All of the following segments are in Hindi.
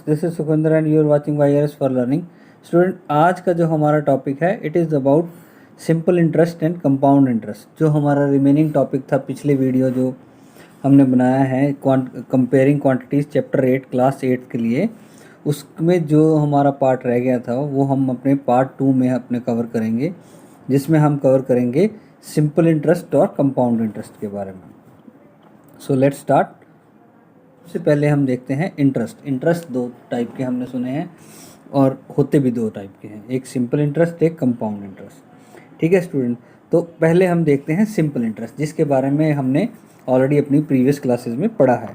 This is Sukhwinder and you are watching YRS for learning. Student, आज का जो हमारा टॉपिक है it is about simple interest and compound interest. जो हमारा रिमेनिंग टॉपिक था पिछले वीडियो जो हमने बनाया है कंपेयरिंग क्वांटिटीज़ चैप्टर 8 क्लास 8 के लिए, उसमें जो हमारा पार्ट रह गया था वो हम अपने पार्ट 2 में अपने कवर करेंगे, जिसमें हम कवर करेंगे सिंपल इंटरेस्ट और कंपाउंड इंटरेस्ट के बारे में। So let's start. सबसे पहले हम देखते हैं इंटरेस्ट। इंटरेस्ट दो टाइप के हमने सुने हैं और होते भी दो टाइप के हैं, एक सिंपल इंटरेस्ट, एक कंपाउंड इंटरेस्ट। ठीक है स्टूडेंट, तो पहले हम देखते हैं सिंपल इंटरेस्ट, जिसके बारे में हमने ऑलरेडी अपनी प्रीवियस क्लासेस में पढ़ा है।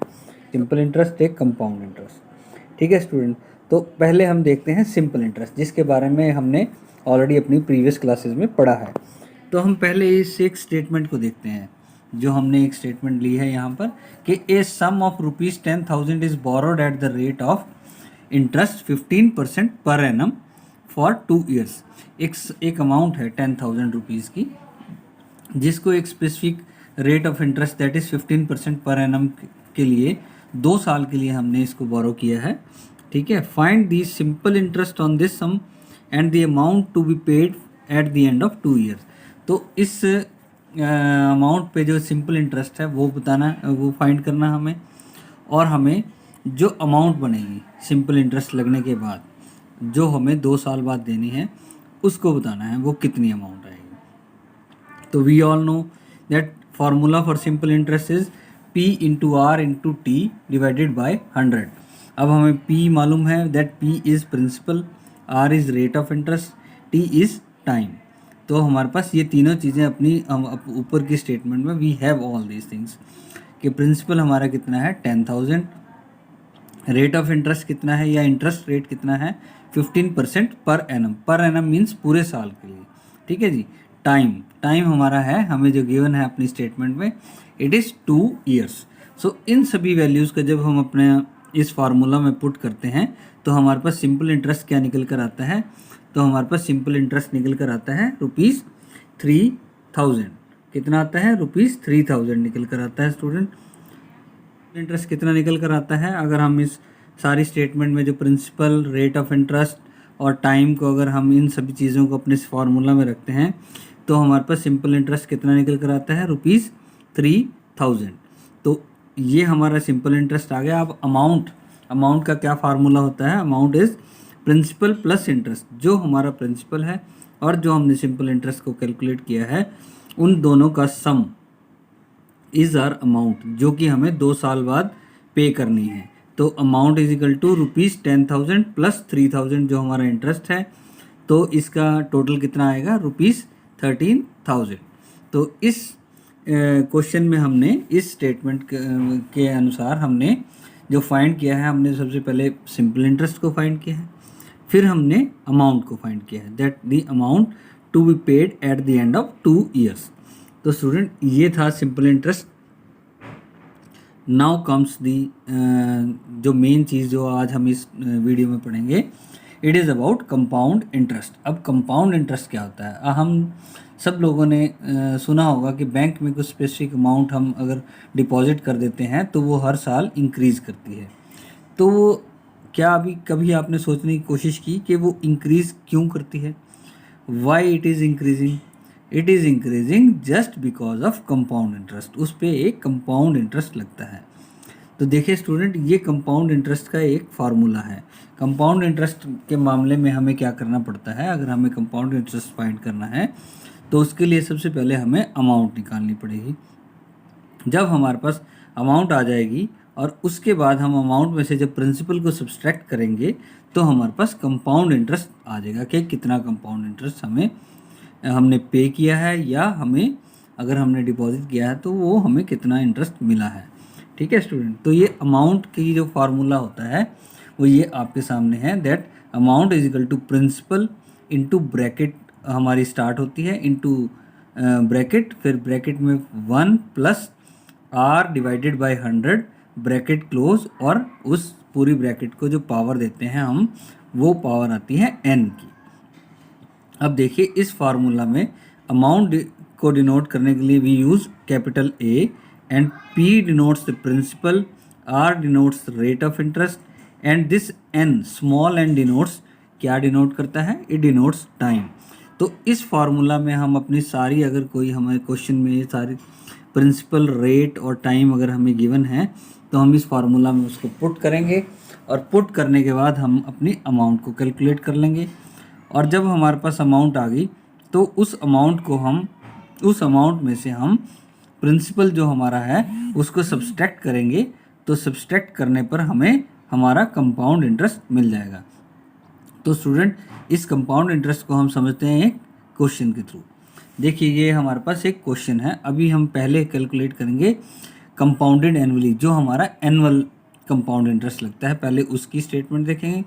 सिंपल इंटरेस्ट एक कंपाउंड इंटरेस्ट। ठीक है स्टूडेंट, तो पहले हम देखते हैं सिंपल इंटरेस्ट, जिसके बारे में हमने ऑलरेडी अपनी प्रीवियस क्लासेस में पढ़ा है। तो हम पहले इस एक स्टेटमेंट को देखते हैं, जो हमने एक स्टेटमेंट ली है यहाँ पर कि a sum of ₹10,000 is borrowed at the rate of interest 15% per annum for 2 years. एक अमाउंट है 10,000 रुपीज़ की, जिसको एक specific rate of interest that is 15% per annum के लिए 2 साल के लिए हमने इसको बोरो किया है। ठीक है, find the simple interest on this sum and the amount to be paid at the end of 2 years. तो इस अमाउंट पे जो सिंपल इंटरेस्ट है वो बताना, वो फाइंड करना हमें, और हमें जो अमाउंट बनेगी सिंपल इंटरेस्ट लगने के बाद जो हमें 2 साल बाद देनी है उसको बताना है वो कितनी अमाउंट आएगी। तो we all know that formula for simple interest is P into R into T divided by 100। अब हमें P मालूम है that P is principal, R is rate of interest, T is time. तो हमारे पास ये तीनों चीज़ें अपनी ऊपर की स्टेटमेंट में we have all these things कि प्रिंसिपल हमारा कितना है 10,000, रेट ऑफ इंटरेस्ट कितना है या इंटरेस्ट रेट कितना है 15% per annum. Per annum means पूरे साल के लिए। ठीक है जी। टाइम हमारा है, हमें जो गिवन है अपनी स्टेटमेंट में, इट इज़ 2 ईयर्स। सो इन सभी वैल्यूज़ का जब हम अपने इस फार्मूला में पुट करते हैं तो हमारे पास सिंपल इंटरेस्ट क्या निकल कर आता है, तो हमारे पास सिंपल इंटरेस्ट निकल कर आता है ₹3,000। कितना आता है? ₹3,000 निकल कर आता है स्टूडेंट। इंटरेस्ट कितना निकल कर आता है अगर हम इस सारी स्टेटमेंट में जो प्रिंसिपल, रेट ऑफ इंटरेस्ट और टाइम को अगर हम इन सभी चीज़ों को अपने फार्मूला में रखते हैं तो हमारे पास सिंपल इंटरेस्ट कितना निकल कर आता है? ₹3,000। तो ये हमारा सिंपल इंटरेस्ट आ गया। अब अमाउंट का क्या फार्मूला होता है? Amount is principal plus interest. जो हमारा प्रिंसिपल है और जो हमने सिंपल इंटरेस्ट को कैलकुलेट किया है उन दोनों का सम इज़ आर अमाउंट, जो कि हमें 2 साल बाद पे करनी है। तो amount is equal to ₹10,000 plus 3,000 जो हमारा इंटरेस्ट है, तो इसका टोटल कितना आएगा? ₹13,000। तो इस क्वेश्चन में हमने इस स्टेटमेंट के अनुसार हमने जो फाइंड किया है, हमने सबसे पहले सिंपल इंटरेस्ट को फाइंड किया है, फिर हमने अमाउंट को फाइंड किया है that the amount to be paid at the end of 2 years. तो स्टूडेंट, ये था simple interest. Now comes the जो मेन चीज़ जो आज हम इस वीडियो में पढ़ेंगे, it is about compound interest. अब कंपाउंड इंटरेस्ट क्या होता है? हम सब लोगों ने सुना होगा कि बैंक में कुछ स्पेसिफिक अमाउंट हम अगर डिपॉजिट कर देते हैं तो वो हर साल इंक्रीज़ करती है। तो क्या अभी कभी आपने सोचने की कोशिश की कि वो इंक्रीज़ क्यों करती है? Why it is increasing? It is increasing just because of compound interest. उस पर एक कंपाउंड इंटरेस्ट लगता है। तो देखिए स्टूडेंट, ये कंपाउंड इंटरेस्ट का एक फार्मूला है। कंपाउंड इंटरेस्ट के मामले में हमें क्या करना पड़ता है? अगर हमें कंपाउंड इंटरेस्ट फाइंड करना है तो उसके लिए सबसे पहले हमें अमाउंट निकालनी पड़ेगी। जब हमारे पास अमाउंट आ जाएगी और उसके बाद हम अमाउंट में से जब प्रिंसिपल को सब्सट्रैक्ट करेंगे तो हमारे पास कंपाउंड इंटरेस्ट आ जाएगा कि कितना कंपाउंड इंटरेस्ट हमने पे किया है, या हमें अगर हमने डिपॉजिट किया है तो वो हमें कितना इंटरेस्ट मिला है। ठीक है स्टूडेंट, तो ये अमाउंट की जो फार्मूला होता है वो ये आपके सामने है that amount is equal to principal into bracket हमारी स्टार्ट होती है इंटू ब्रैकेट, फिर ब्रैकेट में 1 plus R divided by 100 bracket close, और उस पूरी ब्रैकेट को जो पावर देते हैं हम, वो पावर आती है n की। अब देखिए इस फार्मूला में अमाउंट को डिनोट करने के लिए we use capital A and P denotes the principal, R denotes rate of interest and this n small n denotes, क्या डिनोट करता है, इट डिनोट्स टाइम। तो इस फार्मूला में हम अपनी सारी, अगर कोई हमारे क्वेश्चन में ये सारी प्रिंसिपल, रेट और टाइम अगर हमें गिवन है तो हम इस फार्मूला में उसको पुट करेंगे और पुट करने के बाद हम अपनी अमाउंट को कैलकुलेट कर लेंगे। और जब हमारे पास अमाउंट आ गई तो उस अमाउंट में से हम प्रिंसिपल जो हमारा है उसको सब्सट्रैक्ट करेंगे। तो सब्सट्रैक्ट करने पर हमें हमारा कंपाउंड इंटरेस्ट मिल जाएगा। तो स्टूडेंट, इस कंपाउंड इंटरेस्ट को हम समझते हैं एक क्वेश्चन के थ्रू। देखिए, ये हमारे पास एक क्वेश्चन है। अभी हम पहले कैलकुलेट करेंगे कंपाउंडेड एनुअली, जो हमारा एनुअल कंपाउंड इंटरेस्ट लगता है, पहले उसकी स्टेटमेंट देखेंगे।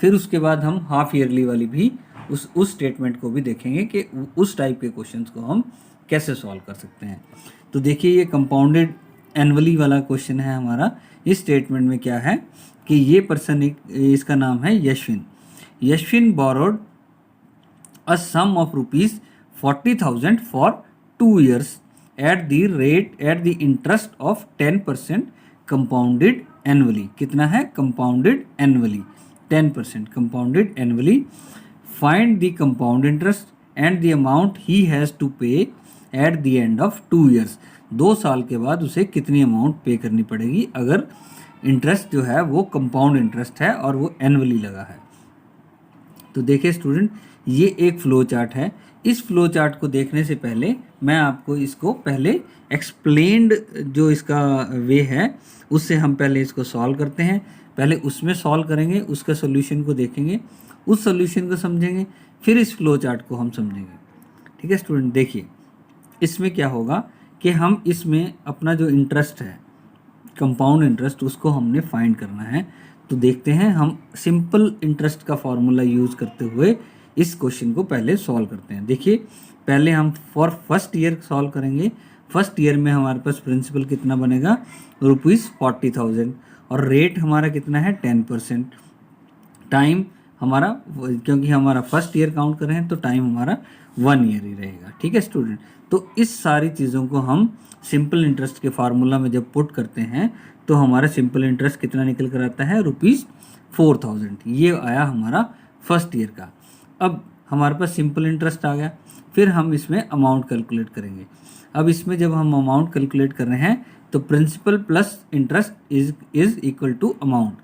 फिर उसके बाद हम हाफ ईयरली वाली भी उस स्टेटमेंट को भी देखेंगे कि उस टाइप के क्वेश्चंस को हम कैसे सॉल्व कर सकते हैं। तो देखिए, ये कंपाउंडेड एनुअली वाला क्वेश्चन है हमारा। इस स्टेटमेंट में क्या है कि ये पर्सन, इसका नाम है Yashvin. Yashvin borrowed a sum of ₹40,000 for 2 years at the interest of 10% compounded annually। कितना है, compounded annually 10% compounded annually। Find the compound interest and the amount he has to pay at the end of 2 years। 2 साल के बाद उसे कितनी अमाउंट पे करनी पड़ेगी अगर इंटरेस्ट जो है वो कंपाउंड इंटरेस्ट है और वो एनुअली लगा है। तो देखिए स्टूडेंट, ये एक फ्लो चार्ट है। इस फ्लो चार्ट को देखने से पहले मैं आपको इसको पहले एक्सप्लेन्ड जो इसका वे है उससे हम पहले इसको सॉल्व करते हैं। पहले उसमें सॉल्व करेंगे, उसका सोल्यूशन को देखेंगे, उस सोल्यूशन को समझेंगे, फिर इस फ्लो चार्ट को हम समझेंगे। ठीक है स्टूडेंट, देखिए इसमें क्या होगा कि हम इसमें अपना जो इंटरेस्ट है, कंपाउंड इंटरेस्ट, उसको हमने फाइंड करना है। तो देखते हैं, हम सिंपल इंटरेस्ट का फॉर्मूला यूज़ करते हुए इस क्वेश्चन को पहले सॉल्व करते हैं। देखिए, पहले हम फॉर फर्स्ट ईयर सॉल्व करेंगे। फर्स्ट ईयर में हमारे पास प्रिंसिपल कितना बनेगा, ₹40,000 और रेट हमारा कितना है 10%। टाइम हमारा, क्योंकि हमारा फर्स्ट ईयर काउंट कर रहे हैं तो टाइम हमारा 1 year ही रहेगा। ठीक है स्टूडेंट, तो इस सारी चीज़ों को हम सिंपल इंटरेस्ट के फार्मूला में जब पुट करते हैं तो हमारा सिंपल इंटरेस्ट कितना निकल कर आता है, ₹4,000। ये आया हमारा फर्स्ट ईयर का। अब हमारे पास सिंपल इंटरेस्ट आ गया, फिर हम इसमें अमाउंट कैलकुलेट करेंगे। अब इसमें जब हम अमाउंट कैलकुलेट कर रहे हैं तो principal plus interest is equal to amount.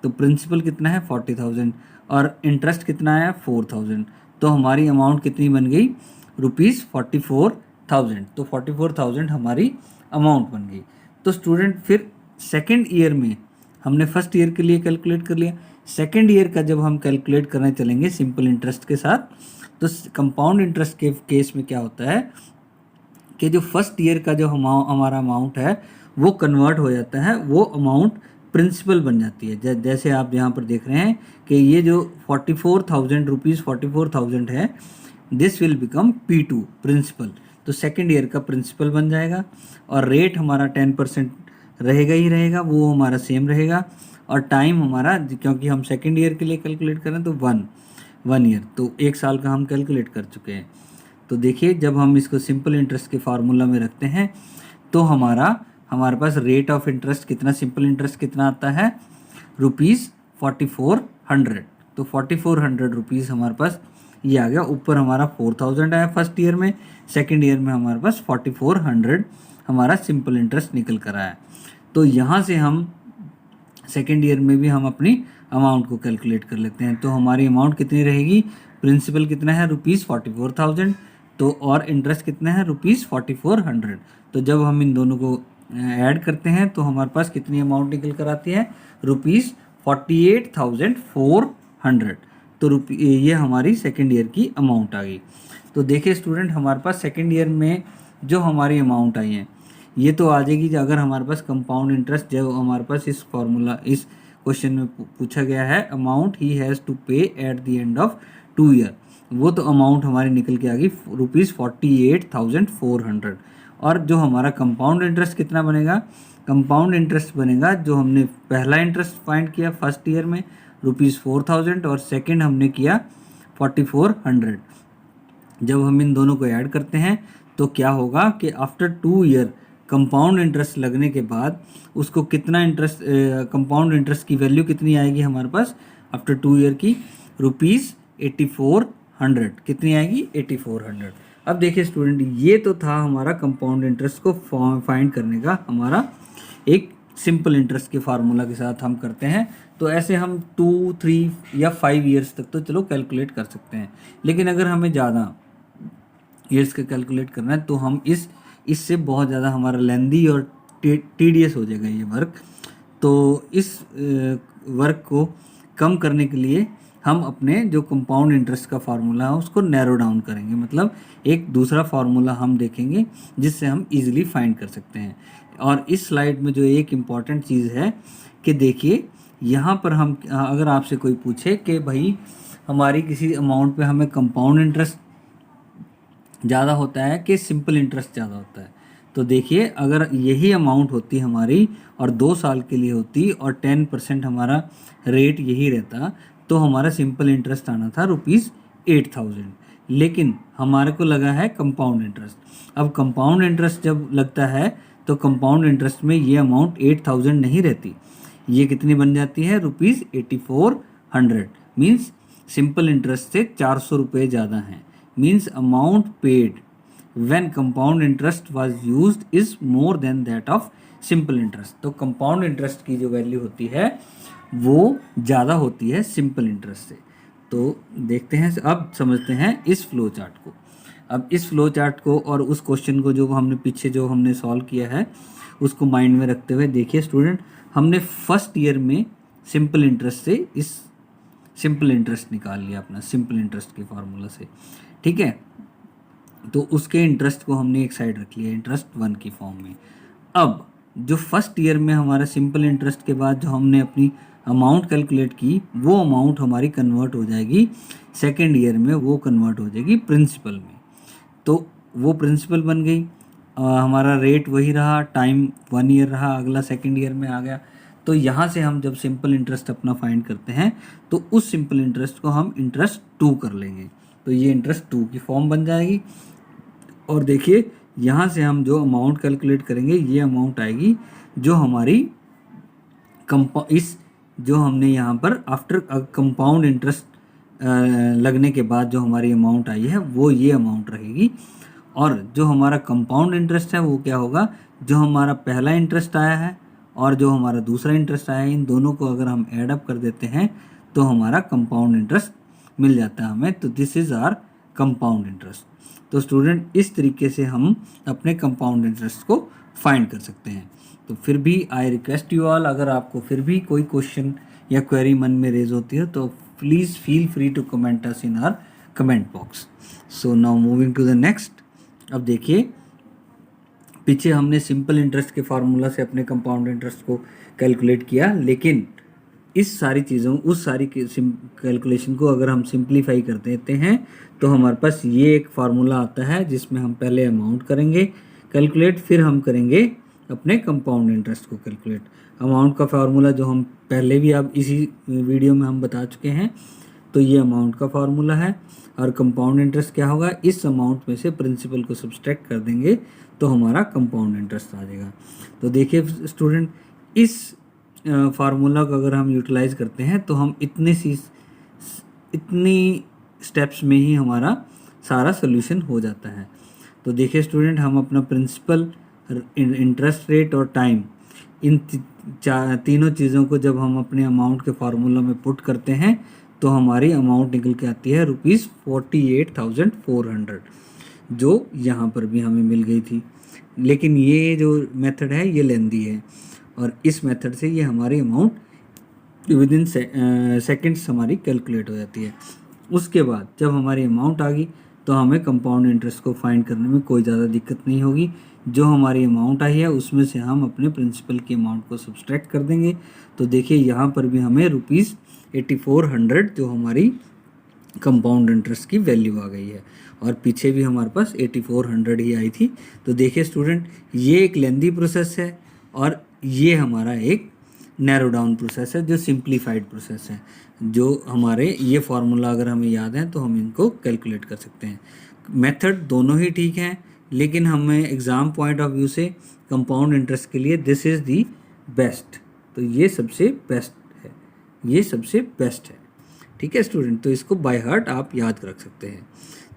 तो प्रिंसिपल कितना है 40,000 और इंटरेस्ट कितना आया 4,000। तो हमारी अमाउंट कितनी बन गई, ₹44,000। तो 44,000 हमारी अमाउंट बन गई। तो स्टूडेंट, फिर सेकेंड ईयर में हमने फर्स्ट ईयर के लिए कैलकुलेट कर लिया। सेकेंड ईयर का जब हम कैलकुलेट करने चलेंगे सिंपल इंटरेस्ट के साथ, तो कंपाउंड इंटरेस्ट के केस में क्या होता है कि जो फर्स्ट ईयर का जो हमारा अमाउंट है वो कन्वर्ट हो जाता है, वो अमाउंट प्रिंसिपल बन जाती है। जैसे आप यहाँ पर देख रहे हैं कि ये जो ₹44,000 है, this will become P2 principal. तो सेकेंड ईयर का प्रिंसिपल बन जाएगा और रेट हमारा 10% रहेगा ही रहेगा, वो हमारा सेम रहेगा। और टाइम हमारा, क्योंकि हम सेकेंड ईयर के लिए कैलकुलेट करें तो वन ईयर, तो 1 साल का हम कैलकुलेट कर चुके हैं। तो देखिए, जब हम इसको सिंपल इंटरेस्ट के फार्मूला में रखते हैं तो हमारे पास रेट ऑफ इंटरेस्ट कितना, सिंपल इंटरेस्ट कितना आता है, ₹4400। तो ₹4400 हमारे पास ये आ गया। ऊपर हमारा 4,000 आया फर्स्ट ईयर में, सेकेंड ईयर में हमारे पास 4400 हमारा सिंपल इंटरेस्ट निकल कर आया। तो यहाँ से हम सेकेंड ईयर में भी हम अपनी अमाउंट को कैलकुलेट कर लेते हैं। तो हमारी अमाउंट कितनी रहेगी, प्रिंसिपल कितना है ₹44,000, तो और इंटरेस्ट कितना है ₹4400। तो जब हम इन दोनों को ऐड करते हैं तो हमारे पास कितनी अमाउंट निकल कर आती है, ₹48,400। तो ये हमारी सेकेंड ईयर की अमाउंट आ गई। तो देखिए स्टूडेंट, हमारे पास सेकेंड ईयर में जो हमारी अमाउंट आई है ये तो आ जाएगी अगर हमारे पास कंपाउंड इंटरेस्ट, जो हमारे पास इस फॉर्मूला, इस क्वेश्चन में पूछा गया है, अमाउंट ही हैज़ टू पे eight the end of 2 year, वो तो अमाउंट हमारी निकल के आ गई ₹48,400। और जो हमारा कंपाउंड इंटरेस्ट कितना बनेगा, कंपाउंड इंटरेस्ट बनेगा जो हमने पहला इंटरेस्ट फाइंड किया फर्स्ट ईयर में ₹4,000 और सेकंड हमने किया 4400। जब हम इन दोनों को ऐड करते हैं तो क्या होगा कि आफ्टर 2 year कंपाउंड इंटरेस्ट लगने के बाद उसको कितना इंटरेस्ट, कंपाउंड इंटरेस्ट की वैल्यू कितनी आएगी हमारे पास आफ्टर 2 ईयर की, ₹8400 कितनी आएगी, 8400। अब देखिए स्टूडेंट, ये तो था हमारा कंपाउंड इंटरेस्ट को फाइंड करने का हमारा एक सिंपल इंटरेस्ट के फार्मूला के साथ हम करते हैं। तो ऐसे हम 2, 3 या 5 ईयर्स तक तो चलो कैलकुलेट कर सकते हैं, लेकिन अगर हमें ज़्यादा ईयर्स का कैलकुलेट करना है तो हम इससे बहुत ज़्यादा हमारा लेंदी और टीडियस हो जाएगा ये वर्क। तो इस वर्क को कम करने के लिए हम अपने जो कंपाउंड इंटरेस्ट का फार्मूला है उसको नैरो डाउन करेंगे, मतलब एक दूसरा फार्मूला हम देखेंगे जिससे हम इजीली फाइंड कर सकते हैं। और इस स्लाइड में जो एक इम्पॉर्टेंट चीज़ है कि देखिए यहाँ पर हम, अगर आपसे कोई पूछे कि भाई हमारी किसी अमाउंट पे हमें कंपाउंड इंटरेस्ट ज़्यादा होता है कि सिंपल इंटरेस्ट ज़्यादा होता है, तो देखिए अगर यही अमाउंट होती हमारी और 2 साल के लिए होती और 10% हमारा रेट यही रहता तो हमारा सिंपल इंटरेस्ट आना था ₹8000, लेकिन हमारे को लगा है कंपाउंड इंटरेस्ट। अब कंपाउंड इंटरेस्ट जब लगता है तो कंपाउंड इंटरेस्ट में ये अमाउंट 8000 नहीं रहती, ये कितनी बन जाती है, ₹8400। मीन्स सिंपल इंटरेस्ट से 400 रुपये ज़्यादा हैं। Means amount paid when compound interest was used is more than that of simple interest। तो कंपाउंड इंटरेस्ट की जो वैल्यू होती है वो ज़्यादा होती है सिंपल इंटरेस्ट से। तो देखते हैं, अब समझते हैं इस फ्लो चार्ट को। अब इस फ्लो चार्ट को और उस क्वेश्चन को जो हमने पीछे जो हमने सॉल्व किया है उसको माइंड में रखते हुए देखिए स्टूडेंट, हमने फर्स्ट ईयर में सिंपल इंटरेस्ट से इस सिंपल इंटरेस्ट निकाल लिया अपना सिंपल इंटरेस्ट के फार्मूला से, ठीक है। तो उसके इंटरेस्ट को हमने एक साइड रख लिया इंटरेस्ट 1 की फॉर्म में। अब जो फर्स्ट ईयर में हमारा सिंपल इंटरेस्ट के बाद जो हमने अपनी अमाउंट कैलकुलेट की वो अमाउंट हमारी कन्वर्ट हो जाएगी सेकेंड ईयर में, वो कन्वर्ट हो जाएगी प्रिंसिपल में। तो वो प्रिंसिपल बन गई, हमारा रेट वही रहा, टाइम 1 ईयर रहा, अगला सेकेंड ईयर में आ गया। तो यहाँ से हम जब सिंपल इंटरेस्ट अपना फाइंड करते हैं तो उस सिंपल इंटरेस्ट को हम इंटरेस्ट 2 कर लेंगे, तो ये इंटरेस्ट 2 की फॉर्म बन जाएगी। और देखिए यहाँ से हम जो अमाउंट कैलकुलेट करेंगे ये अमाउंट आएगी जो हमारी इस जो हमने यहाँ पर आफ्टर कंपाउंड इंटरेस्ट लगने के बाद जो हमारी अमाउंट आई है वो ये अमाउंट रहेगी। और जो हमारा कंपाउंड इंटरेस्ट है वो क्या होगा, जो हमारा पहला इंटरेस्ट आया है और जो हमारा दूसरा इंटरेस्ट आया है, इन दोनों को अगर हम ऐड अप कर देते हैं तो हमारा कंपाउंड इंटरेस्ट मिल जाता है हमें। तो this is our compound interest. तो स्टूडेंट इस तरीके से हम अपने कंपाउंड इंटरेस्ट को फाइंड कर सकते हैं। तो फिर भी आई रिक्वेस्ट यू ऑल, अगर आपको फिर भी कोई क्वेश्चन या क्वेरी मन में रेज होती है तो please feel free to comment us in our comment box. So now moving to the next. अब देखिए पीछे हमने सिंपल इंटरेस्ट के फार्मूला से अपने कंपाउंड इंटरेस्ट को कैलकुलेट किया, लेकिन इस सारी चीज़ों उस सारी कैलकुलेशन को अगर हम सिंप्लीफाई कर देते हैं तो हमारे पास ये एक फार्मूला आता है जिसमें हम पहले अमाउंट करेंगे कैलकुलेट, फिर हम करेंगे अपने कंपाउंड इंटरेस्ट को कैलकुलेट। अमाउंट का फार्मूला जो हम पहले भी अब इसी वीडियो में हम बता चुके हैं, तो ये अमाउंट का फार्मूला है। और कंपाउंड इंटरेस्ट क्या होगा, इस अमाउंट में से प्रिंसिपल को सब्सट्रैक्ट कर देंगे तो हमारा कंपाउंड इंटरेस्ट आ जाएगा। तो देखिए स्टूडेंट, इस फार्मूला को अगर हम यूटिलाइज़ करते हैं तो हम इतनी स्टेप्स में ही हमारा सारा सोल्यूशन हो जाता है। तो देखिए स्टूडेंट, हम अपना प्रिंसिपल, इंटरेस्ट रेट और टाइम, इन तीनों चीज़ों को जब हम अपने अमाउंट के फार्मूला में पुट करते हैं तो हमारी अमाउंट निकल के आती है ₹48,400, जो यहाँ पर भी हमें मिल गई थी। लेकिन ये जो मेथड है ये लेंदी है और इस मेथड से ये हमारी अमाउंट विद इन सेकेंड्स हमारी कैलकुलेट हो जाती है। उसके बाद जब हमारी अमाउंट आ गई तो हमें कंपाउंड इंटरेस्ट को फाइंड करने में कोई ज़्यादा दिक्कत नहीं होगी। जो हमारी अमाउंट आई है उसमें से हम अपने प्रिंसिपल की अमाउंट को सब्सट्रैक्ट कर देंगे। तो देखिए यहाँ पर भी हमें ₹8400 जो हमारी कंपाउंड इंटरेस्ट की वैल्यू आ गई है, और पीछे भी हमारे पास 8400 ही आई थी। तो देखिए स्टूडेंट, ये एक लेंदी प्रोसेस है और ये हमारा एक नैरो डाउन प्रोसेस है जो सिंप्लीफाइड प्रोसेस है। जो हमारे ये फार्मूला अगर हमें याद है तो हम इनको कैलकुलेट कर सकते हैं। मेथड दोनों ही ठीक हैं, लेकिन हमें एग्ज़ाम पॉइंट ऑफ व्यू से कंपाउंड इंटरेस्ट के लिए दिस इज़ दी बेस्ट, तो ये सबसे बेस्ट है, ये सबसे बेस्ट है। ठीक है स्टूडेंट, तो इसको बाय हार्ट आप याद रख सकते हैं।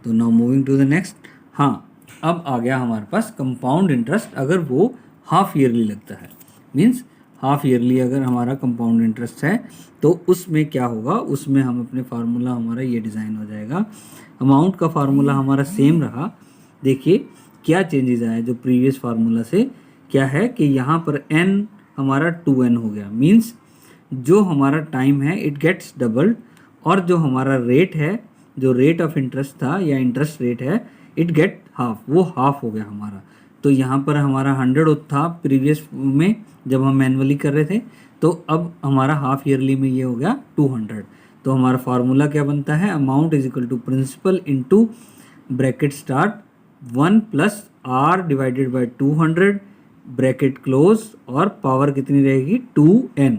तो now moving to the next. हाँ, अब आ गया हमारे पास कंपाउंड इंटरेस्ट अगर वो हाफ ईयरली लगता है, मीन्स हाफ ईयरली अगर हमारा कंपाउंड इंटरेस्ट है तो उसमें क्या होगा, उसमें हम अपने फार्मूला हमारा ये डिज़ाइन हो जाएगा। अमाउंट का फार्मूला हमारा सेम रहा। देखिए क्या चेंजेस आया जो प्रीवियस फार्मूला से, क्या है कि यहाँ पर n हमारा 2n हो गया, मीन्स जो हमारा टाइम है इट गेट्स डबल्ड, और जो हमारा रेट है, जो रेट ऑफ इंटरेस्ट था या इंटरेस्ट रेट है, इट गेट हाफ, वो हाफ हो गया हमारा। तो यहाँ पर हमारा 100 था प्रीवियस में जब हम मैनुअली कर रहे थे, तो अब हमारा हाफ ईयरली में ये हो गया 200। तो हमारा फार्मूला क्या बनता है, amount is equal to principal into bracket start 1 plus R divided by 200 bracket close, और पावर कितनी रहेगी 2n।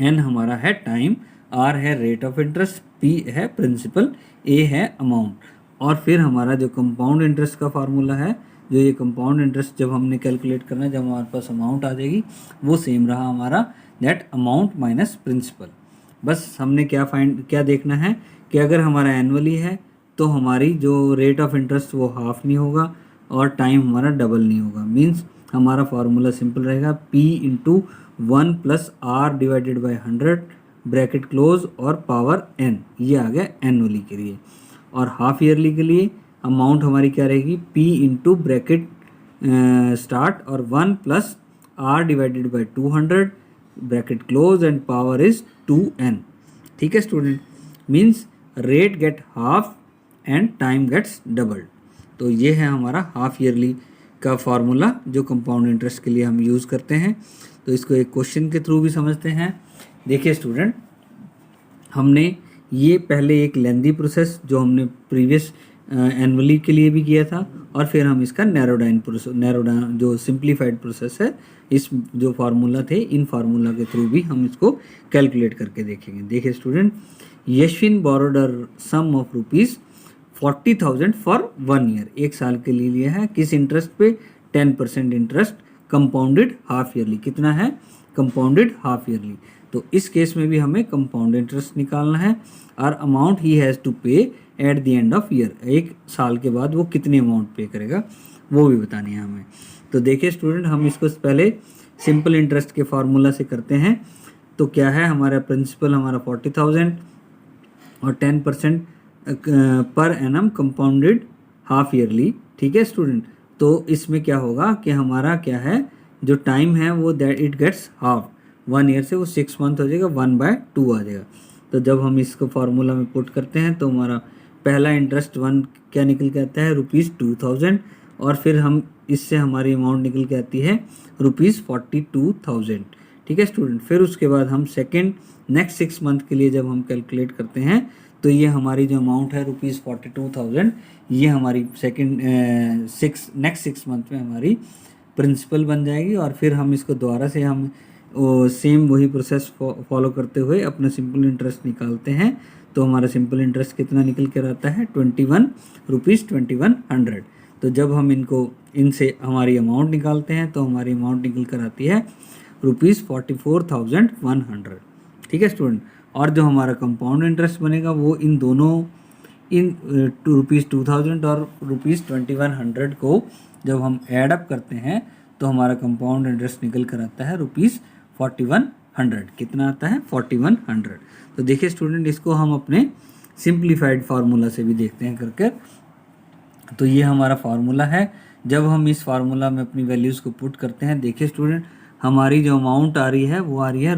n हमारा है टाइम, r है रेट ऑफ इंटरेस्ट, p है प्रिंसिपल, a है अमाउंट। और फिर हमारा जो कंपाउंड इंटरेस्ट का फार्मूला है, जो ये कंपाउंड इंटरेस्ट जब हमने कैलकुलेट करना है, जब हमारे पास अमाउंट आ जाएगी, वो सेम रहा हमारा, दैट अमाउंट माइनस प्रिंसिपल। बस हमने क्या देखना है कि अगर हमारा एनुअली है तो हमारी जो रेट ऑफ इंटरेस्ट वो हाफ नहीं होगा और टाइम हमारा डबल नहीं होगा, मीन्स हमारा फार्मूला सिंपल रहेगा, p into 1 plus R divided by 100 bracket close और पावर n, ये आ गया एनुअली के लिए। और हाफ ईयरली के लिए अमाउंट हमारी क्या रहेगी, p इंटू ब्रैकेट स्टार्ट और 1 plus R divided by 200 bracket close and power is 2n। ठीक है student, means rate get half and time gets doubled. तो ये है हमारा हाफ ईयरली का फार्मूला जो कंपाउंड इंटरेस्ट के लिए हम यूज़ करते हैं। तो इसको एक क्वेश्चन के थ्रू भी समझते हैं। देखिए स्टूडेंट, हमने ये पहले एक लेंदी प्रोसेस जो हमने प्रीवियस एनुअली के लिए भी किया था, और फिर हम इसका नैरो डाउन जो सिंप्लीफाइड प्रोसेस है, इस जो फार्मूला थे, इन फार्मूला के थ्रू भी हम इसको कैलकुलेट करके देखेंगे। देखिए student, Yashvin borrowed sum of ₹40,000 for 1 year, एक साल के लिए लिया है, किस इंटरेस्ट पे, 10% इंटरेस्ट, कंपाउंडेड हाफ ईयरली। कितना है, कंपाउंडेड हाफ ईयरली। तो इस केस में भी हमें कंपाउंड इंटरेस्ट निकालना है, और अमाउंट ही हैज़ टू पे eight the end of year, एक साल के बाद वो कितनी अमाउंट पे करेगा वो भी बतानी है हमें। तो देखिए स्टूडेंट, हम इसको पहले सिंपल इंटरेस्ट के फार्मूला से करते हैं। तो क्या है, हमारा प्रिंसिपल हमारा 40,000 और 10% per annum compounded half yearly. ठीक है स्टूडेंट, तो इसमें क्या होगा कि हमारा क्या है, जो टाइम है वो that it gets half, 1 year से वो 6 मंथ हो जाएगा, 1/2 आ जाएगा। तो जब हम इसको फार्मूला में पुट करते हैं तो हमारा पहला इंटरेस्ट 1 क्या निकल के आता है, ₹2000, और फिर हम इससे हमारी अमाउंट निकल के आती है ₹42,000। ठीक है स्टूडेंट, फिर उसके बाद हम सेकेंड नेक्स्ट 6 मंथ के लिए जब हम कैलकुलेट करते हैं तो ये हमारी जो अमाउंट है ₹42,000, ये हमारी सेकेंड नेक्स्ट 6 मंथ में हमारी प्रिंसिपल बन जाएगी। और फिर हम इसको दोबारा से हम सेम वही प्रोसेस फॉलो करते हुए अपना सिंपल इंटरेस्ट निकालते हैं। तो हमारा सिंपल इंटरेस्ट कितना निकल कर आता है, ₹21,100। तो जब हम इनसे हमारी अमाउंट निकालते हैं तो हमारी अमाउंट निकल कर आती है ₹44,100। ठीक है स्टूडेंट, और जो हमारा कंपाउंड इंटरेस्ट बनेगा वो इन दोनों ₹2000 और ₹21,100 को जब हम ऐड अप करते हैं तो हमारा कंपाउंड इंटरेस्ट निकल कर आता है ₹4100। कितना आता है, 4100। तो देखिए स्टूडेंट, इसको हम अपने सिंप्लीफाइड फार्मूला से भी देखते हैं करके। तो ये हमारा फार्मूला है, जब हम इस फार्मूला में अपनी वैल्यूज़ को पुट करते हैं, देखिए स्टूडेंट, हमारी जो अमाउंट आ रही है वो आ रही है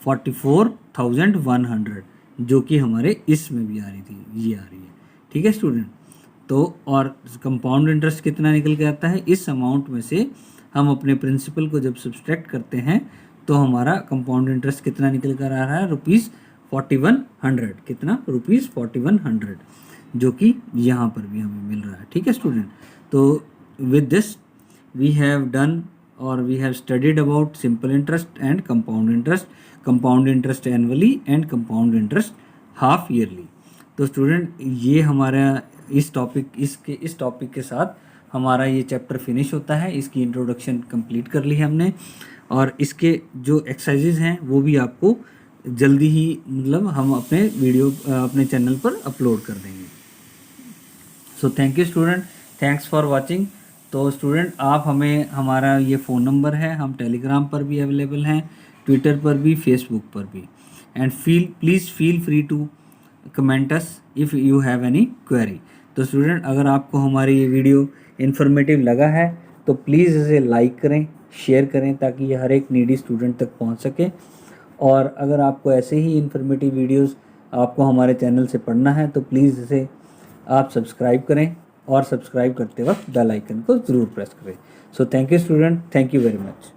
₹44,100, जो कि हमारे इसमें भी आ रही थी, ये आ रही है। ठीक है स्टूडेंट, तो और कंपाउंड इंटरेस्ट कितना निकल के आता है, इस अमाउंट में से हम अपने प्रिंसिपल को जब सब्सट्रैक्ट करते हैं तो हमारा कंपाउंड इंटरेस्ट कितना निकल कर आ रहा है, ₹4100। कितना, ₹4100, जो कि यहाँ पर भी हमें मिल रहा है। ठीक है स्टूडेंट, तो with this we have done और we have studied about simple interest and compound interest annually and compound interest half yearly. तो स्टूडेंट, ये हमारा इस टॉपिक के साथ हमारा ये चैप्टर फिनिश होता है। इसकी इंट्रोडक्शन कंप्लीट कर ली है हमने, और इसके जो एक्सरसाइजेज हैं वो भी आपको जल्दी ही मतलब हम अपने वीडियो अपने चैनल पर अपलोड कर देंगे। So thank you student, thanks for watching. तो स्टूडेंट आप हमें, हमारा ये फ़ोन नंबर है, हम टेलीग्राम पर भी अवेलेबल हैं, ट्विटर पर भी, फेसबुक पर भी। And please feel free to comment us if you have any query. तो स्टूडेंट अगर आपको हमारी ये वीडियो इन्फॉर्मेटिव लगा है तो प्लीज़ इसे लाइक करें, शेयर करें, ताकि ये हर एक नीडी स्टूडेंट तक पहुंच सके। और अगर आपको ऐसे ही इन्फॉर्मेटिव वीडियोस आपको हमारे चैनल से पढ़ना है तो प्लीज़ इसे आप सब्सक्राइब करें, और सब्सक्राइब करते वक्त बेल आइकन को ज़रूर प्रेस करें। So thank you student, thank you very much.